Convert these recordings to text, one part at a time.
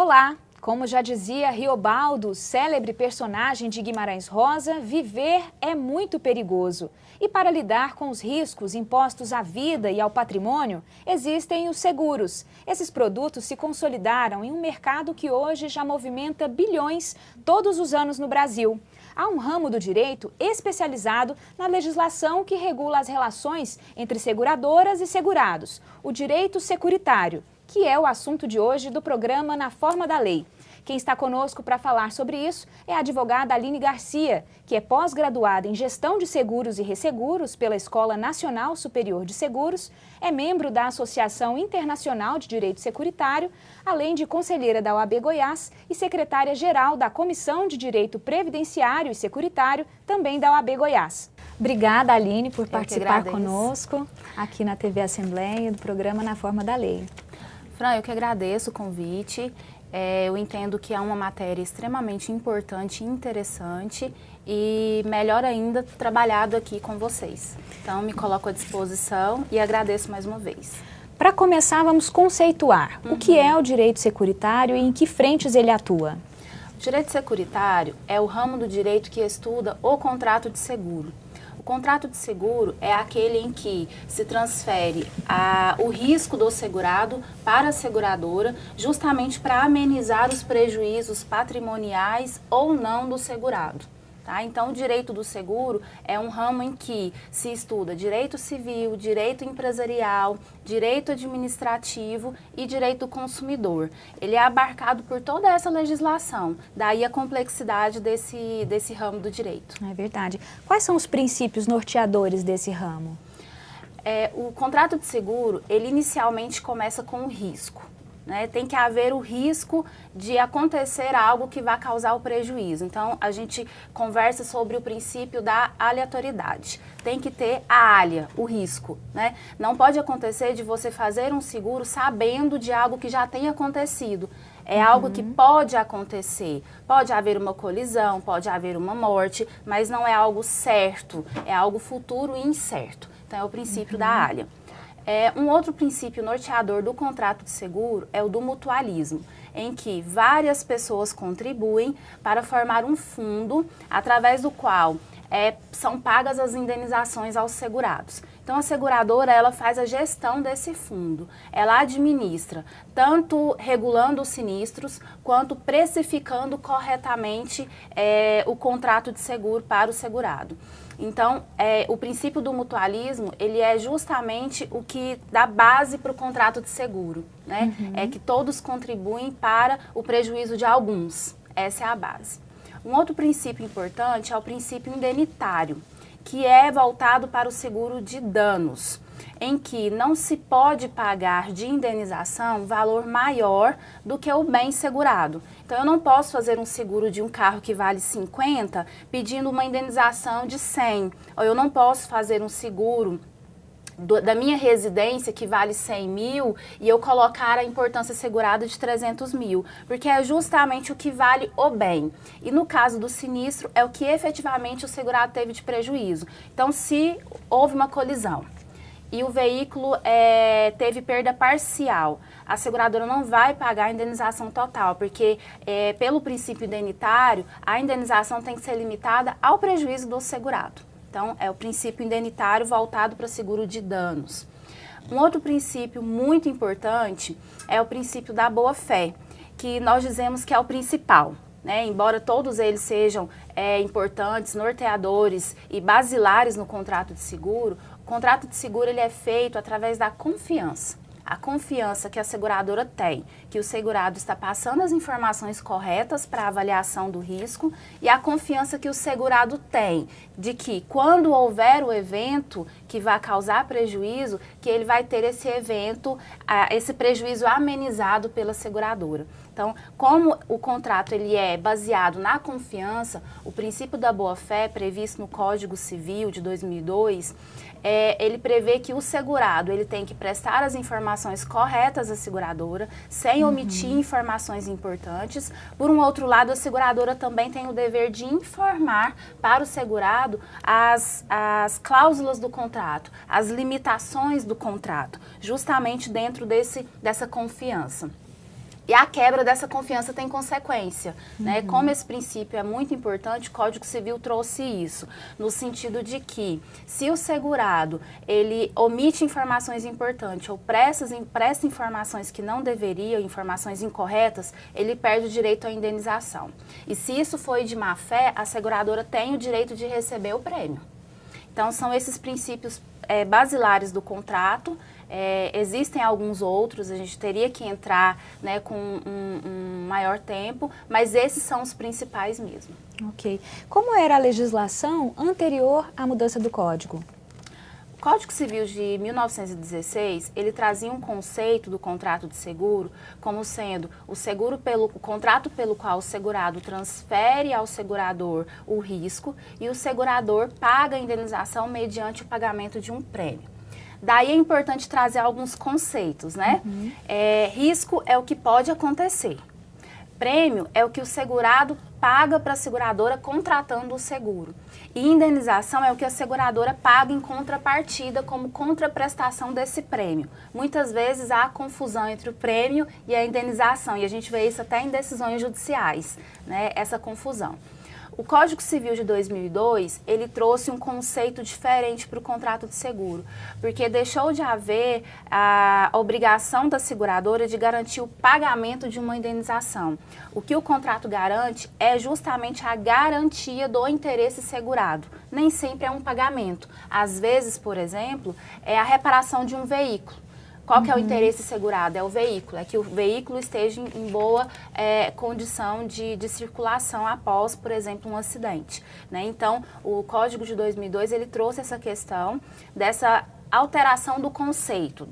Olá! Como já dizia Riobaldo, célebre personagem de Guimarães Rosa, viver é muito perigoso. E para lidar com os riscos impostos à vida e ao patrimônio, existem os seguros. Esses produtos se consolidaram em um mercado que hoje já movimenta bilhões todos os anos no Brasil. Há um ramo do direito especializado na legislação que regula as relações entre seguradoras e segurados, o direito securitário, que é o assunto de hoje do programa Na Forma da Lei. Quem está conosco para falar sobre isso é a advogada Aline Garcia, que é pós-graduada em Gestão de Seguros e Resseguros pela Escola Nacional Superior de Seguros, é membro da Associação Internacional de Direito Securitário, além de conselheira da OAB Goiás e secretária-geral da Comissão de Direito Previdenciário e Securitário, também da OAB Goiás. Obrigada, Aline, por participar conosco aqui na TV Assembleia do programa Na Forma da Lei. Fran, eu que agradeço o convite. Eu entendo que é uma matéria extremamente importante e interessante e, melhor ainda, trabalhado aqui com vocês. Então, me coloco à disposição e agradeço mais uma vez. Para começar, vamos conceituar o que é o direito securitário e em que frentes ele atua. O direito securitário é o ramo do direito que estuda o contrato de seguro. O contrato de seguro é aquele em que se transfere o risco do segurado para a seguradora, justamente para amenizar os prejuízos patrimoniais ou não do segurado. Tá? Então, o direito do seguro é um ramo em que se estuda direito civil, direito empresarial, direito administrativo e direito do consumidor. Ele é abarcado por toda essa legislação, daí a complexidade desse ramo do direito. É verdade. Quais são os princípios norteadores desse ramo? O contrato de seguro, ele inicialmente começa com o risco. Né? Tem que haver o risco de acontecer algo que vai causar o prejuízo. Então, a gente conversa sobre o princípio da aleatoriedade. Tem que ter a alha, o risco. Né? Não pode acontecer de você fazer um seguro sabendo de algo que já tem acontecido. É algo que pode acontecer. Pode haver uma colisão, pode haver uma morte, mas não é algo certo. É algo futuro e incerto. Então, é o princípio da alha. Um outro princípio norteador do contrato de seguro é o do mutualismo, em que várias pessoas contribuem para formar um fundo através do qual são pagas as indenizações aos segurados. Então, a seguradora, ela faz a gestão desse fundo. Ela administra, tanto regulando os sinistros, quanto precificando corretamente o contrato de seguro para o segurado. Então, o princípio do mutualismo, ele é justamente o que dá base para o contrato de seguro, né? É que todos contribuem para o prejuízo de alguns. Essa é a base. Um outro princípio importante é o princípio indenitário, que é voltado para o seguro de danos, em que não se pode pagar de indenização valor maior do que o bem segurado. Então, eu não posso fazer um seguro de um carro que vale 50 pedindo uma indenização de 100. Ou eu não posso fazer um seguro da minha residência que vale 100 mil e eu colocar a importância segurada de 300 mil, porque é justamente o que vale o bem. E no caso do sinistro, é o que efetivamente o segurado teve de prejuízo. Então, se houve uma colisão e o veículo teve perda parcial, a seguradora não vai pagar a indenização total, porque pelo princípio indenitário, a indenização tem que ser limitada ao prejuízo do segurado. Então, é o princípio indenitário voltado para seguro de danos. Um outro princípio muito importante é o princípio da boa-fé, que nós dizemos que é o principal. Né? Embora todos eles sejam importantes, norteadores e basilares no contrato de seguro, o contrato de seguro ele é feito através da confiança. A confiança que a seguradora tem, que o segurado está passando as informações corretas para a avaliação do risco e a confiança que o segurado tem de que quando houver o evento que vai causar prejuízo, que ele vai ter esse evento, esse prejuízo amenizado pela seguradora. Então, como o contrato ele é baseado na confiança, o princípio da boa-fé previsto no Código Civil de 2002, ele prevê que o segurado ele tem que prestar as informações corretas à seguradora, sem omitir informações importantes. Por um outro lado, a seguradora também tem o dever de informar para o segurado as cláusulas do contrato, as limitações do contrato, justamente dentro dessa confiança. E a quebra dessa confiança tem consequência, né? Como esse princípio é muito importante, o Código Civil trouxe isso, no sentido de que, se o segurado, ele omite informações importantes ou presta informações que não deveriam, informações incorretas, ele perde o direito à indenização. E se isso foi de má fé, a seguradora tem o direito de receber o prêmio. Então, são esses princípios basilares do contrato. Existem alguns outros, a gente teria que entrar, né, com um maior tempo, mas esses são os principais mesmo. Ok. Como era a legislação anterior à mudança do Código? O Código Civil de 1916, ele trazia um conceito do contrato de seguro como sendo o contrato pelo qual o segurado transfere ao segurador o risco e o segurador paga a indenização mediante o pagamento de um prêmio. Daí é importante trazer alguns conceitos, né? Risco é o que pode acontecer. Prêmio é o que o segurado paga para a seguradora contratando o seguro. E indenização é o que a seguradora paga em contrapartida como contraprestação desse prêmio. Muitas vezes há confusão entre o prêmio e a indenização, e a gente vê isso até em decisões judiciais, né? Essa confusão. O Código Civil de 2002, ele trouxe um conceito diferente para o contrato de seguro, porque deixou de haver a obrigação da seguradora de garantir o pagamento de uma indenização. O que o contrato garante é justamente a garantia do interesse segurado. Nem sempre é um pagamento. Às vezes, por exemplo, é a reparação de um veículo. Qual que é o interesse segurado? É o veículo, é que o veículo esteja em boa condição de circulação após, por exemplo, um acidente, né? Então, o Código de 2002, ele trouxe essa questão dessa alteração do conceito,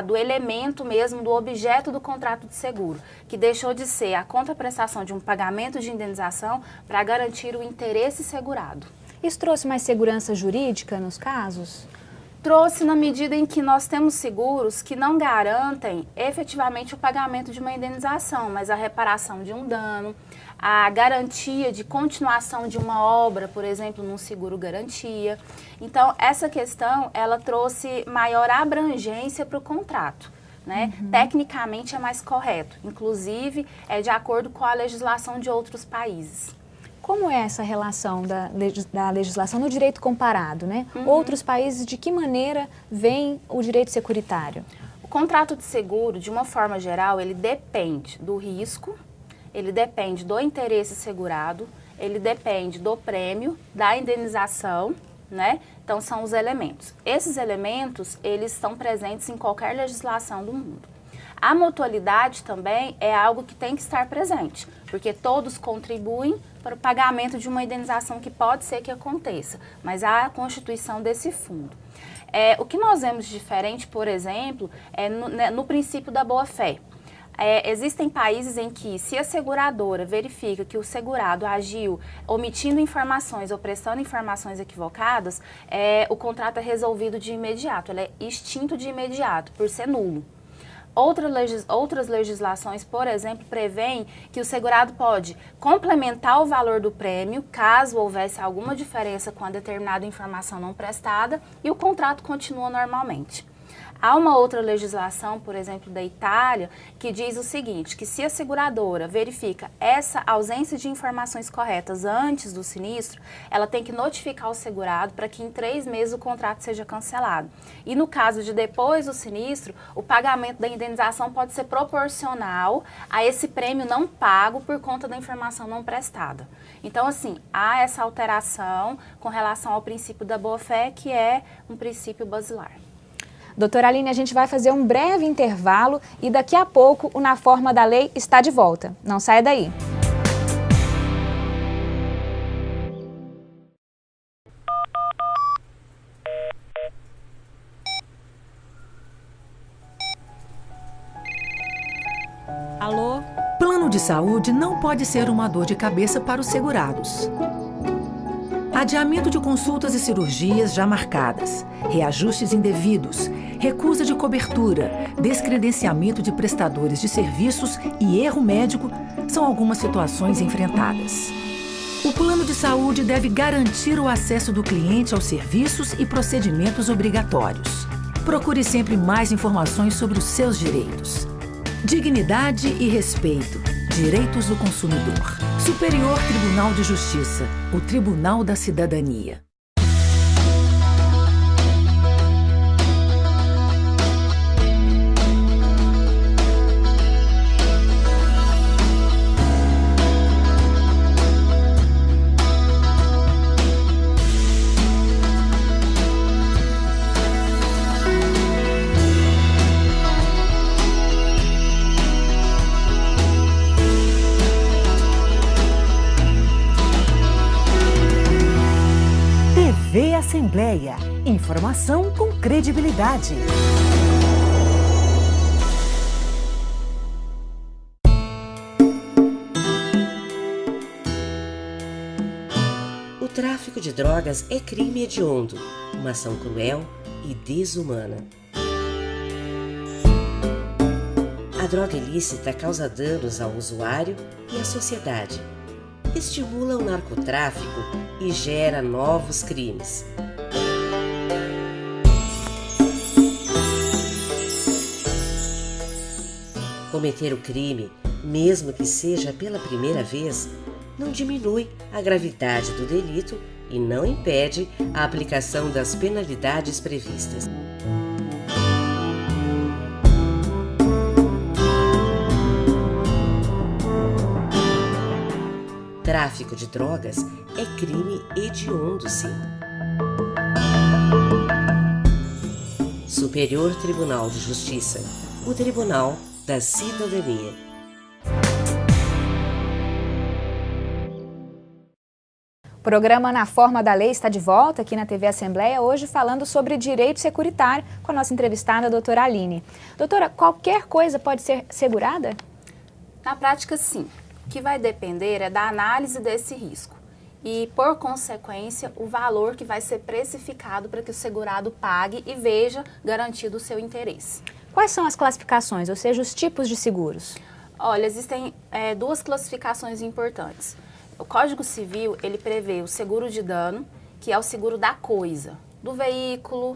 do elemento mesmo, do objeto do contrato de seguro, que deixou de ser a contraprestação de um pagamento de indenização para garantir o interesse segurado. Isso trouxe mais segurança jurídica nos casos? Trouxe na medida em que nós temos seguros que não garantem efetivamente o pagamento de uma indenização, mas a reparação de um dano, a garantia de continuação de uma obra, por exemplo, num seguro garantia. Então, essa questão, ela trouxe maior abrangência para o contrato, né? Tecnicamente é mais correto, inclusive é de acordo com a legislação de outros países. Como é essa relação da legislação no direito comparado, né? Outros países, de que maneira veem o direito securitário? O contrato de seguro, de uma forma geral, ele depende do risco, ele depende do interesse segurado, ele depende do prêmio, da indenização, né? Então, são os elementos. Esses elementos, eles estão presentes em qualquer legislação do mundo. A mutualidade também é algo que tem que estar presente, porque todos contribuem para o pagamento de uma indenização que pode ser que aconteça, mas há a constituição desse fundo. O que nós vemos de diferente, por exemplo, é no princípio da boa-fé. Existem países em que, se a seguradora verifica que o segurado agiu omitindo informações ou prestando informações equivocadas, o contrato é resolvido de imediato, ele é extinto de imediato, por ser nulo. Outras legislações, por exemplo, prevêem que o segurado pode complementar o valor do prêmio, caso houvesse alguma diferença com a determinada informação não prestada, e o contrato continua normalmente. Há uma outra legislação, por exemplo, da Itália, que diz o seguinte, que se a seguradora verifica essa ausência de informações corretas antes do sinistro, ela tem que notificar o segurado para que em 3 meses o contrato seja cancelado. E no caso de depois do sinistro, o pagamento da indenização pode ser proporcional a esse prêmio não pago por conta da informação não prestada. Então, assim, há essa alteração com relação ao princípio da boa-fé, que é um princípio basilar. Doutora Aline, a gente vai fazer um breve intervalo e daqui a pouco o Na Forma da Lei está de volta. Não saia daí. Alô? Plano de saúde não pode ser uma dor de cabeça para os segurados. Adiamento de consultas e cirurgias já marcadas, reajustes indevidos, recusa de cobertura, descredenciamento de prestadores de serviços e erro médico são algumas situações enfrentadas. O plano de saúde deve garantir o acesso do cliente aos serviços e procedimentos obrigatórios. Procure sempre mais informações sobre os seus direitos. Dignidade e respeito. Direitos do consumidor. Superior Tribunal de Justiça. O Tribunal da Cidadania. TV Assembleia. Informação com credibilidade. O tráfico de drogas é crime hediondo, uma ação cruel e desumana. A droga ilícita causa danos ao usuário e à sociedade, estimula o narcotráfico e gera novos crimes. Cometer o crime, mesmo que seja pela primeira vez, não diminui a gravidade do delito e não impede a aplicação das penalidades previstas. Tráfico de drogas é crime hediondo, sim. Superior Tribunal de Justiça, o Tribunal da Cidadania. O programa Na Forma da Lei está de volta aqui na TV Assembleia, hoje falando sobre direito securitário com a nossa entrevistada, a doutora Aline. Doutora, qualquer coisa pode ser segurada? Na prática, sim. O que vai depender é da análise desse risco e, por consequência, o valor que vai ser precificado para que o segurado pague e veja garantido o seu interesse. Quais são as classificações, ou seja, os tipos de seguros? Olha, existem duas classificações importantes. O Código Civil, ele prevê o seguro de dano, que é o seguro da coisa, do veículo,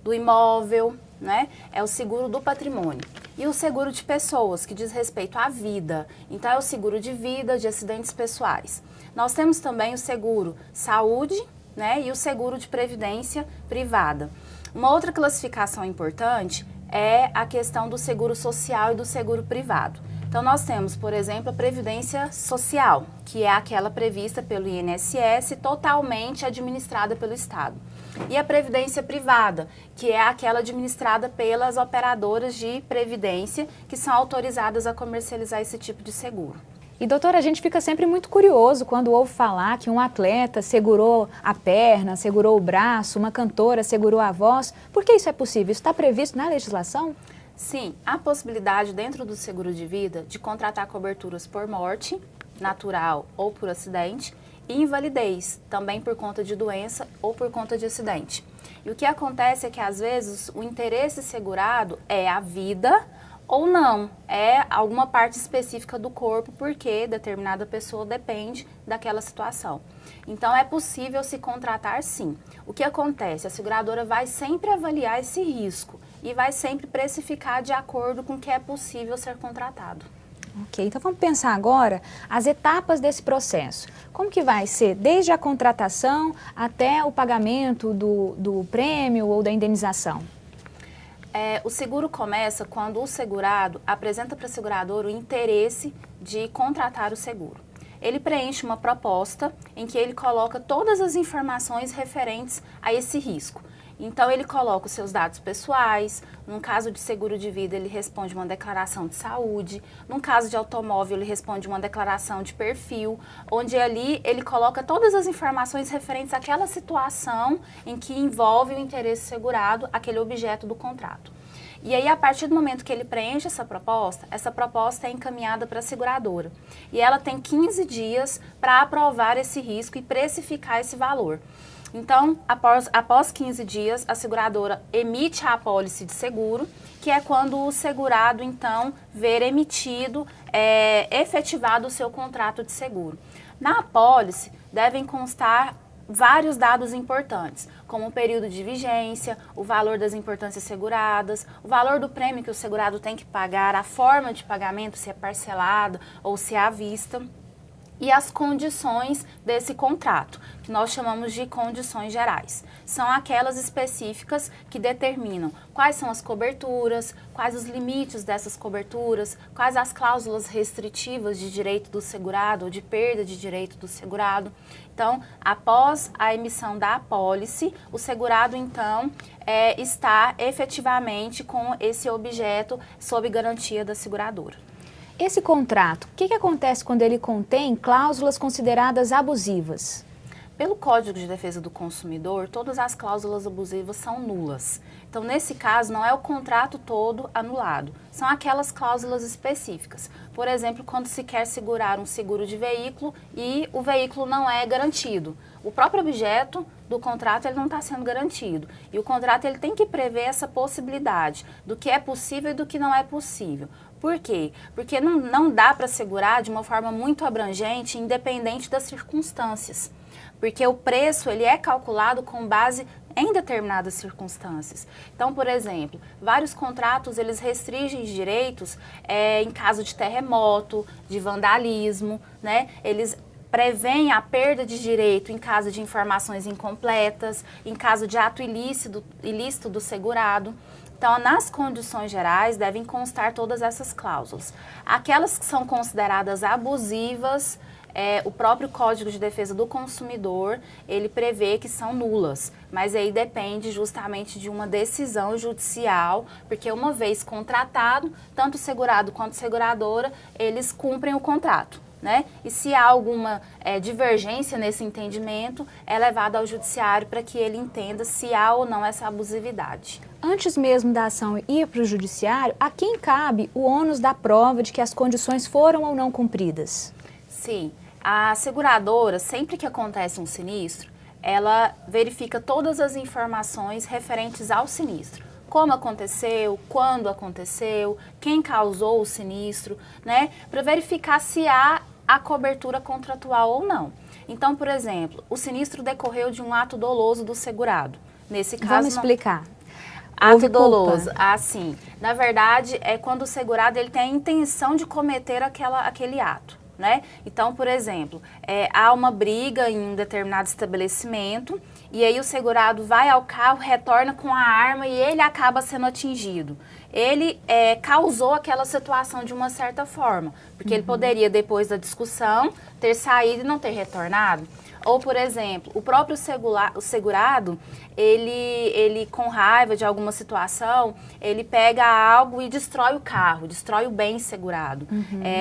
do imóvel, né? É o seguro do patrimônio. E o seguro de pessoas, que diz respeito à vida. Então, é o seguro de vida, de acidentes pessoais. Nós temos também o seguro saúde, né? E o seguro de previdência privada. Uma outra classificação importante é a questão do seguro social e do seguro privado. Então, nós temos, por exemplo, a previdência social, que é aquela prevista pelo INSS, totalmente administrada pelo Estado. E a previdência privada, que é aquela administrada pelas operadoras de previdência, que são autorizadas a comercializar esse tipo de seguro. E, doutora, a gente fica sempre muito curioso quando ouve falar que um atleta segurou a perna, segurou o braço, uma cantora segurou a voz. Por que isso é possível? Isso está previsto na legislação? Sim, há possibilidade dentro do seguro de vida de contratar coberturas por morte natural ou por acidente e invalidez, também por conta de doença ou por conta de acidente. E o que acontece é que, às vezes, o interesse segurado é a vida ou não, é alguma parte específica do corpo, porque determinada pessoa depende daquela situação. Então, é possível se contratar, sim. O que acontece? A seguradora vai sempre avaliar esse risco e vai sempre precificar de acordo com o que é possível ser contratado. Ok, então vamos pensar agora as etapas desse processo. Como que vai ser desde a contratação até o pagamento do prêmio ou da indenização? O seguro começa quando o segurado apresenta para a seguradora o interesse de contratar o seguro. Ele preenche uma proposta em que ele coloca todas as informações referentes a esse risco. Então, ele coloca os seus dados pessoais, num caso de seguro de vida, ele responde uma declaração de saúde, num caso de automóvel, ele responde uma declaração de perfil, onde ali ele coloca todas as informações referentes àquela situação em que envolve o interesse segurado, aquele objeto do contrato. E aí, a partir do momento que ele preenche essa proposta é encaminhada para a seguradora. E ela tem 15 dias para aprovar esse risco e precificar esse valor. Então, após 15 dias, a seguradora emite a apólice de seguro, que é quando o segurado, então, ver emitido, efetivado o seu contrato de seguro. Na apólice, devem constar vários dados importantes, como o período de vigência, o valor das importâncias seguradas, o valor do prêmio que o segurado tem que pagar, a forma de pagamento, se é parcelado ou se é à vista, e as condições desse contrato, que nós chamamos de condições gerais. São aquelas específicas que determinam quais são as coberturas, quais os limites dessas coberturas, quais as cláusulas restritivas de direito do segurado ou de perda de direito do segurado. Então, após a emissão da apólice, o segurado, então, está efetivamente com esse objeto sob garantia da seguradora. Esse contrato, o que acontece quando ele contém cláusulas consideradas abusivas? Pelo Código de Defesa do Consumidor, todas as cláusulas abusivas são nulas. Então, nesse caso, não é o contrato todo anulado, são aquelas cláusulas específicas. Por exemplo, quando se quer segurar um seguro de veículo e o veículo não é garantido. O próprio objeto do contrato ele não está sendo garantido. E o contrato ele tem que prever essa possibilidade do que é possível e do que não é possível. Por quê? Porque não dá para segurar de uma forma muito abrangente, independente das circunstâncias. Porque o preço ele é calculado com base em determinadas circunstâncias. Então, por exemplo, vários contratos eles restringem direitos em caso de terremoto, de vandalismo, né? Eles prevêem a perda de direito em caso de informações incompletas, em caso de ato ilícito do segurado. Então, nas condições gerais, devem constar todas essas cláusulas. Aquelas que são consideradas abusivas, o próprio Código de Defesa do Consumidor, ele prevê que são nulas, mas aí depende justamente de uma decisão judicial, porque uma vez contratado, tanto o segurado quanto a seguradora, eles cumprem o contrato. Né? E se há alguma divergência nesse entendimento, é levado ao judiciário para que ele entenda se há ou não essa abusividade. Antes mesmo da ação ir para o judiciário, a quem cabe o ônus da prova de que as condições foram ou não cumpridas? Sim, a seguradora, sempre que acontece um sinistro, ela verifica todas as informações referentes ao sinistro. Como aconteceu, quando aconteceu, quem causou o sinistro, né? Para verificar se há a cobertura contratual ou não. Então, por exemplo, o sinistro decorreu de um ato doloso do segurado. Nesse caso, vamos explicar. Ato doloso, assim, na verdade, é quando o segurado ele tem a intenção de cometer aquele ato. Né? Então, por exemplo, há uma briga em um determinado estabelecimento e aí o segurado vai ao carro, retorna com a arma e ele acaba sendo atingido. Ele causou aquela situação de uma certa forma, porque ele poderia, depois da discussão, ter saído e não ter retornado. Ou, por exemplo, o próprio segurado, ele com raiva de alguma situação, ele pega algo e destrói o carro, destrói o bem segurado.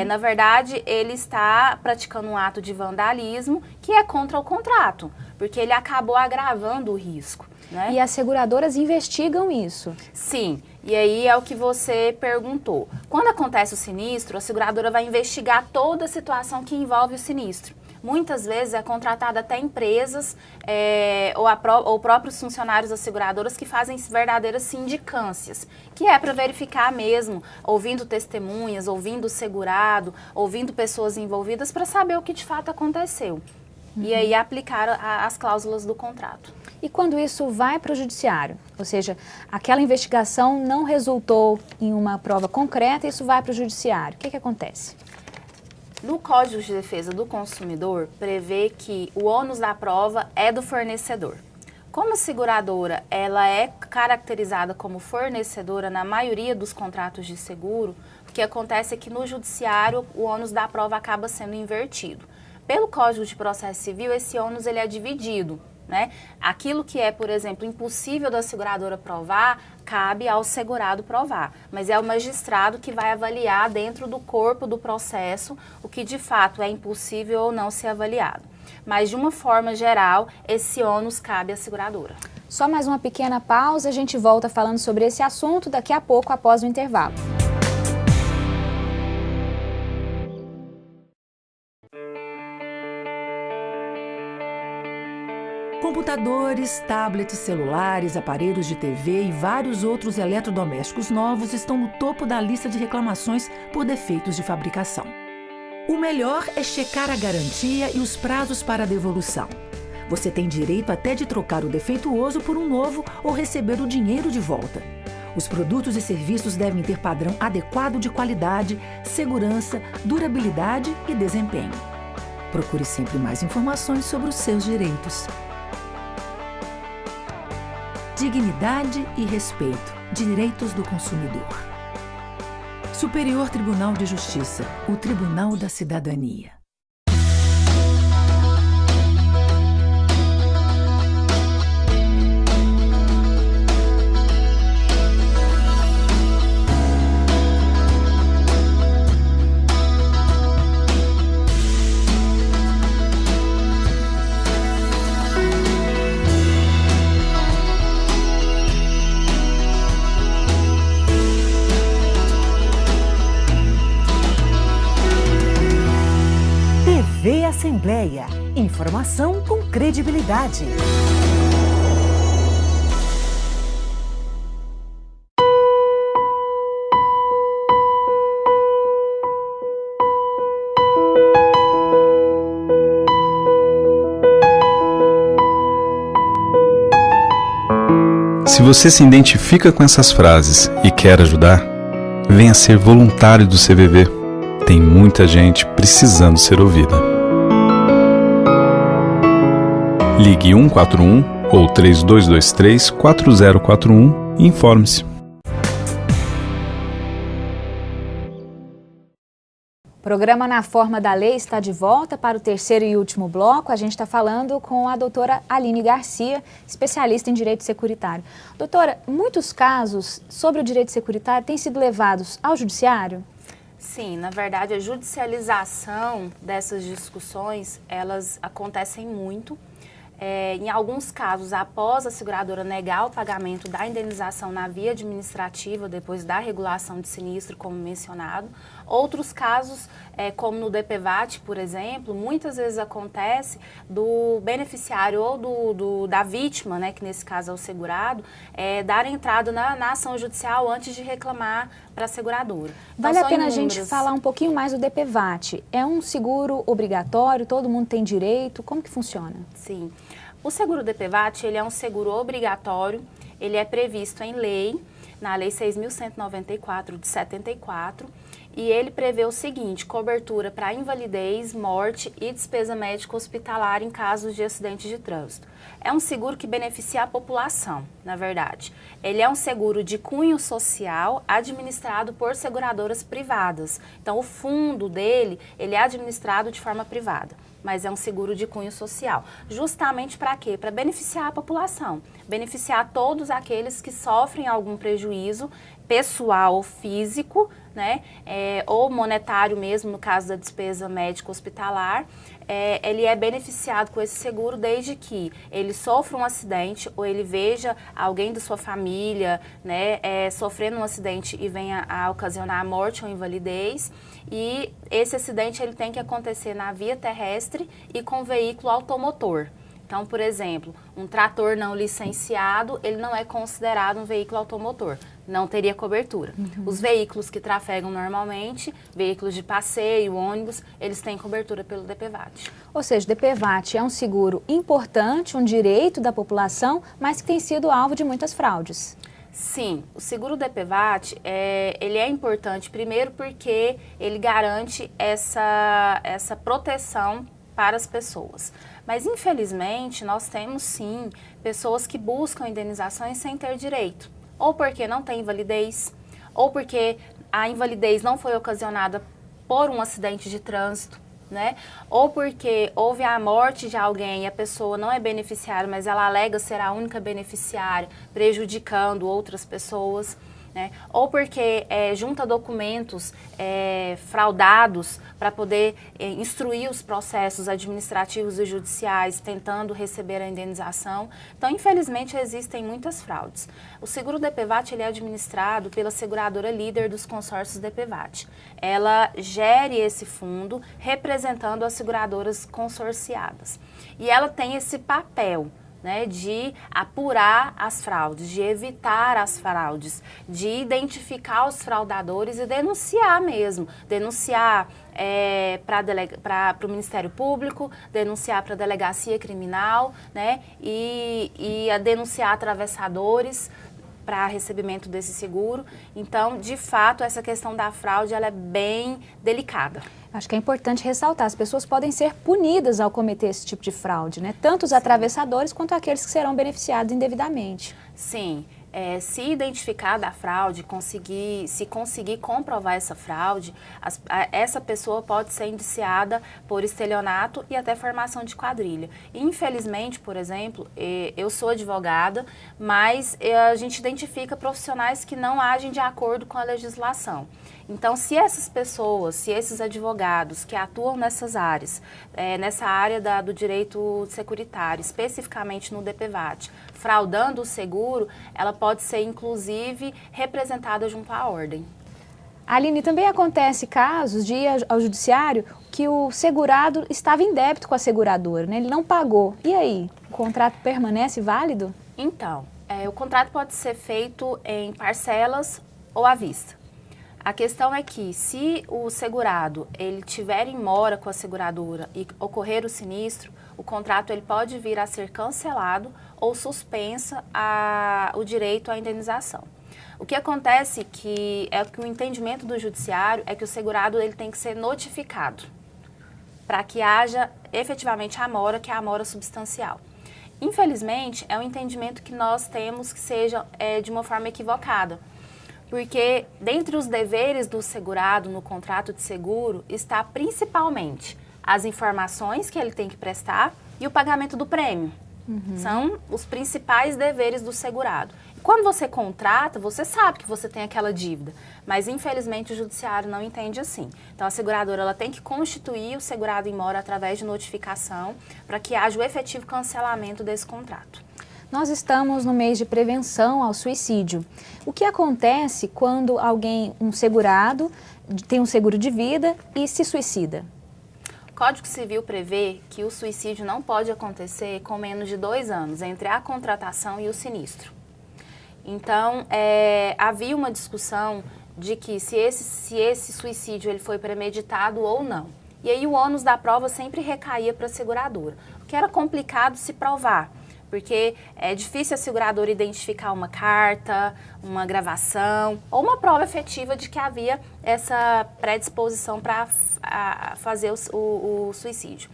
Na verdade, ele está praticando um ato de vandalismo que é contra o contrato, porque ele acabou agravando o risco. Né? E as seguradoras investigam isso? Sim, e aí é o que você perguntou. Quando acontece o sinistro, a seguradora vai investigar toda a situação que envolve o sinistro. Muitas vezes é contratada até empresas ou próprios funcionários das seguradoras que fazem verdadeiras sindicâncias, que é para verificar mesmo, ouvindo testemunhas, ouvindo o segurado, ouvindo pessoas envolvidas para saber o que de fato aconteceu. E aí aplicar as cláusulas do contrato. E quando isso vai para o judiciário? Ou seja, aquela investigação não resultou em uma prova concreta, isso vai para o judiciário. O que acontece? No Código de Defesa do Consumidor, prevê que o ônus da prova é do fornecedor. Como a seguradora ela é caracterizada como fornecedora na maioria dos contratos de seguro, o que acontece é que no judiciário o ônus da prova acaba sendo invertido. Pelo Código de Processo Civil, esse ônus ele é dividido. Né? Aquilo que é, por exemplo, impossível da seguradora provar, cabe ao segurado provar. Mas é o magistrado que vai avaliar dentro do corpo do processo o que de fato é impossível ou não ser avaliado. Mas de uma forma geral, esse ônus cabe à seguradora. Só mais uma pequena pausa, a gente volta falando sobre esse assunto daqui a pouco, após o intervalo. Computadores, tablets, celulares, aparelhos de TV e vários outros eletrodomésticos novos estão no topo da lista de reclamações por defeitos de fabricação. O melhor é checar a garantia e os prazos para a devolução. Você tem direito até de trocar o defeituoso por um novo ou receber o dinheiro de volta. Os produtos e serviços devem ter padrão adequado de qualidade, segurança, durabilidade e desempenho. Procure sempre mais informações sobre os seus direitos. Dignidade e respeito. Direitos do consumidor. Superior Tribunal de Justiça. O Tribunal da Cidadania. TV Assembleia. Informação com credibilidade. Se você se identifica com essas frases e quer ajudar, venha ser voluntário do CVV. Tem muita gente precisando ser ouvida. Ligue 141 ou 3223-4041 e informe-se. O programa Na Forma da Lei está de volta para o terceiro e último bloco. A gente está falando com a doutora Aline Garcia, especialista em direito securitário. Doutora, muitos casos sobre o direito securitário têm sido levados ao judiciário? Sim, na verdade a judicialização dessas discussões, elas acontecem muito. Em alguns casos, após a seguradora negar o pagamento da indenização na via administrativa, depois da regulação de sinistro, como mencionado. Outros casos, como no DPVAT, por exemplo, muitas vezes acontece do beneficiário ou da vítima, né, que nesse caso é o segurado, dar entrada na ação judicial antes de reclamar para a seguradora. Então, vale a pena a gente falar um pouquinho mais do DPVAT. É um seguro obrigatório? Todo mundo tem direito? Como que funciona? Sim. O seguro DPVAT, ele é um seguro obrigatório, ele é previsto em lei, na Lei 6.194 de 74, e ele prevê o seguinte: cobertura para invalidez, morte e despesa médica hospitalar em casos de acidente de trânsito. É um seguro que beneficia a população, na verdade. Ele é um seguro de cunho social administrado por seguradoras privadas. Então, o fundo dele, ele é administrado de forma privada, mas é um seguro de cunho social. Justamente para quê? Para beneficiar a população, beneficiar todos aqueles que sofrem algum prejuízo pessoal ou físico, né, ou monetário mesmo, no caso da despesa médica hospitalar. Ele é beneficiado com esse seguro desde que ele sofra um acidente ou ele veja alguém da sua família, né, sofrendo um acidente e venha a ocasionar a morte ou invalidez. E esse acidente ele tem que acontecer na via terrestre e com veículo automotor. Então, por exemplo, um trator não licenciado, ele não é considerado um veículo automotor, não teria cobertura. Os veículos que trafegam normalmente, veículos de passeio, ônibus, eles têm cobertura pelo DPVAT. Ou seja, o DPVAT é um seguro importante, um direito da população, mas que tem sido alvo de muitas fraudes. Sim, o seguro DPVAT, ele é importante, primeiro porque ele garante essa proteção para as pessoas. Mas, infelizmente, nós temos, sim, pessoas que buscam indenizações sem ter direito. Ou porque não tem invalidez, ou porque a invalidez não foi ocasionada por um acidente de trânsito, né? Ou porque houve a morte de alguém e a pessoa não é beneficiária, mas ela alega ser a única beneficiária, prejudicando outras pessoas. Né? Ou porque junta documentos fraudados para poder instruir os processos administrativos e judiciais, tentando receber a indenização. Então, infelizmente, existem muitas fraudes. O seguro DPVAT ele é administrado pela seguradora líder dos consórcios DPVAT. Ela gere esse fundo representando as seguradoras consorciadas. E ela tem esse papel, né, de apurar as fraudes, de evitar as fraudes, de identificar os fraudadores e denunciar mesmo. Denunciar para o Ministério Público, denunciar para a Delegacia Criminal, né, e a denunciar atravessadores para recebimento desse seguro. Então, de fato, essa questão da fraude ela é bem delicada. Acho que é importante ressaltar, as pessoas podem ser punidas ao cometer esse tipo de fraude, né? Tanto os atravessadores quanto aqueles que serão beneficiados indevidamente. Sim. Se identificar da fraude, se conseguir comprovar essa fraude, essa pessoa pode ser indiciada por estelionato e até formação de quadrilha. Infelizmente, por exemplo, eu sou advogada, mas a gente identifica profissionais que não agem de acordo com a legislação. Então, se essas pessoas, se esses advogados que atuam nessas áreas, nessa área do direito securitário, especificamente no DPVAT, fraudando o seguro, ela pode ser, inclusive, representada junto à ordem. Aline, também acontece casos de ir ao judiciário que o segurado estava em débito com a seguradora, né? Ele não pagou. E aí, o contrato permanece válido? Então, o contrato pode ser feito em parcelas ou à vista. A questão é que, se o segurado ele tiver em mora com a seguradora e ocorrer o sinistro, o contrato ele pode vir a ser cancelado ou suspensa o direito à indenização. O que acontece que o entendimento do judiciário é que o segurado ele tem que ser notificado para que haja efetivamente a mora, que é a mora substancial. Infelizmente, é um entendimento que nós temos que seja de uma forma equivocada. Porque dentre os deveres do segurado no contrato de seguro está principalmente as informações que ele tem que prestar e o pagamento do prêmio. São os principais deveres do segurado. Quando você contrata, você sabe que você tem aquela dívida, mas infelizmente o judiciário não entende assim. Então a seguradora ela tem que constituir o segurado em mora através de notificação para que haja o efetivo cancelamento desse contrato. Nós estamos no mês de prevenção ao suicídio. O que acontece quando um segurado, tem um seguro de vida e se suicida? O Código Civil prevê que o suicídio não pode acontecer com menos de 2 anos entre a contratação e o sinistro. Então, havia uma discussão de que se esse suicídio ele foi premeditado ou não. E aí o ônus da prova sempre recaía para a seguradora, o que era complicado se provar. Porque é difícil a seguradora identificar uma carta, uma gravação ou uma prova efetiva de que havia essa predisposição para fazer o suicídio.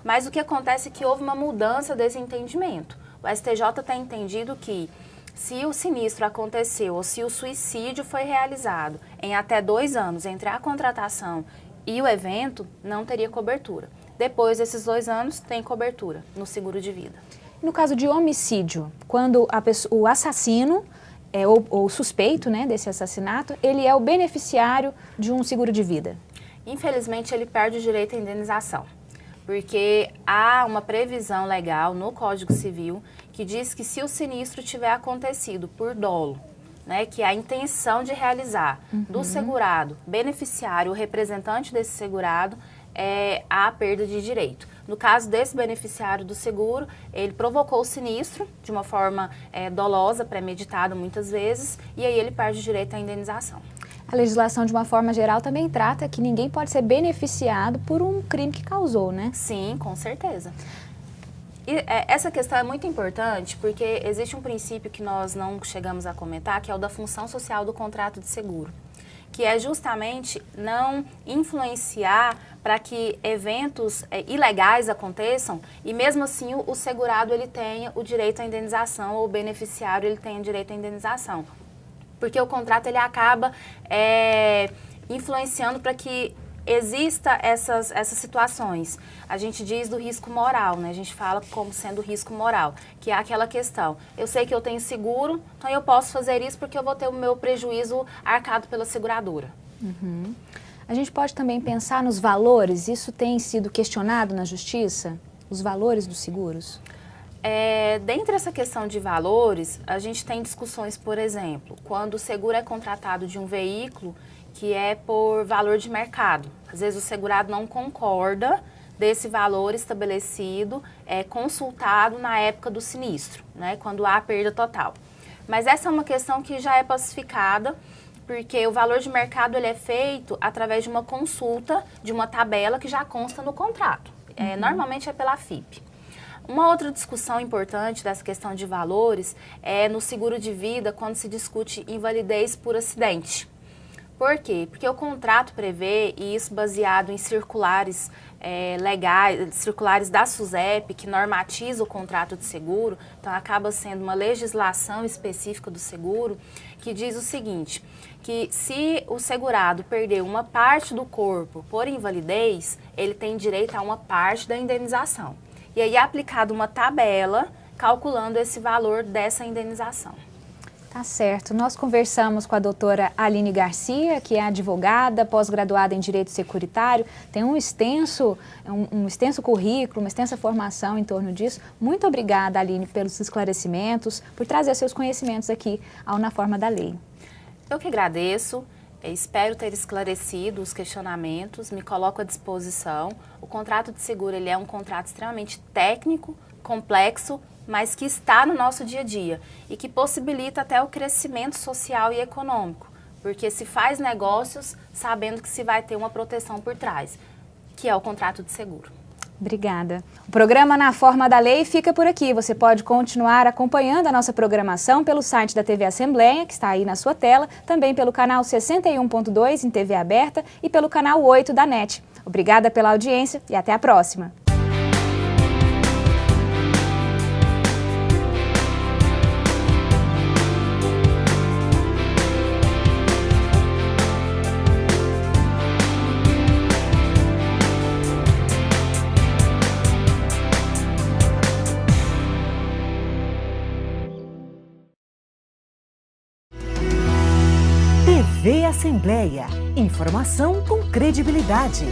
Mas o que acontece é que houve uma mudança desse entendimento. O STJ tem entendido que se o sinistro aconteceu ou se o suicídio foi realizado em até 2 anos entre a contratação e o evento, não teria cobertura. Depois desses 2 anos, tem cobertura no seguro de vida. No caso de homicídio, quando o assassino, ou suspeito, né, desse assassinato, ele é o beneficiário de um seguro de vida? Infelizmente, ele perde o direito à indenização, porque há uma previsão legal no Código Civil que diz que se o sinistro tiver acontecido por dolo, né, que é a intenção de realizar do segurado, beneficiário ou representante desse segurado, há a perda de direito. No caso desse beneficiário do seguro, ele provocou o sinistro de uma forma dolosa, premeditada muitas vezes, e aí ele perde o direito à indenização. A legislação, de uma forma geral, também trata que ninguém pode ser beneficiado por um crime que causou, né? Sim, com certeza. E essa questão é muito importante porque existe um princípio que nós não chegamos a comentar, que é o da função social do contrato de seguro, que é justamente não influenciar para que eventos ilegais aconteçam e mesmo assim o segurado ele tenha o direito à indenização ou o beneficiário ele tenha o direito à indenização. Porque o contrato ele acaba influenciando para que exista essas situações. A gente diz do risco moral, né? A gente fala como sendo risco moral, que é aquela questão. Eu sei que eu tenho seguro, então eu posso fazer isso porque eu vou ter o meu prejuízo arcado pela seguradora. A gente pode também pensar nos valores, isso tem sido questionado na Justiça? Os valores dos seguros? Dentre essa questão de valores, a gente tem discussões, por exemplo, quando o seguro é contratado de um veículo que é por valor de mercado. Às vezes o segurado não concorda, desse valor estabelecido, consultado na época do sinistro, né, quando há perda total. Mas essa é uma questão que já é pacificada, porque o valor de mercado ele é feito através de uma consulta, de uma tabela que já consta no contrato. Normalmente é pela FIP. Uma outra discussão importante dessa questão de valores é no seguro de vida, quando se discute invalidez por acidente. Por quê? Porque o contrato prevê, e isso baseado em circulares legais, circulares da SUSEP, que normatiza o contrato de seguro, então acaba sendo uma legislação específica do seguro, que diz o seguinte, que se o segurado perder uma parte do corpo por invalidez, ele tem direito a uma parte da indenização. E aí é aplicada uma tabela calculando esse valor dessa indenização. Tá certo. Nós conversamos com a doutora Aline Garcia, que é advogada, pós-graduada em Direito Securitário, tem um extenso currículo, uma extensa formação em torno disso. Muito obrigada, Aline, pelos esclarecimentos, por trazer seus conhecimentos aqui ao Na Forma da Lei. Eu que agradeço, espero ter esclarecido os questionamentos, me coloco à disposição. O contrato de seguro ele é um contrato extremamente técnico, complexo, mas que está no nosso dia a dia e que possibilita até o crescimento social e econômico, porque se faz negócios sabendo que se vai ter uma proteção por trás, que é o contrato de seguro. Obrigada. O programa Na Forma da Lei fica por aqui. Você pode continuar acompanhando a nossa programação pelo site da TV Assembleia, que está aí na sua tela, também pelo canal 61.2 em TV aberta e pelo canal 8 da NET. Obrigada pela audiência e até a próxima. TV Assembleia. Informação com credibilidade.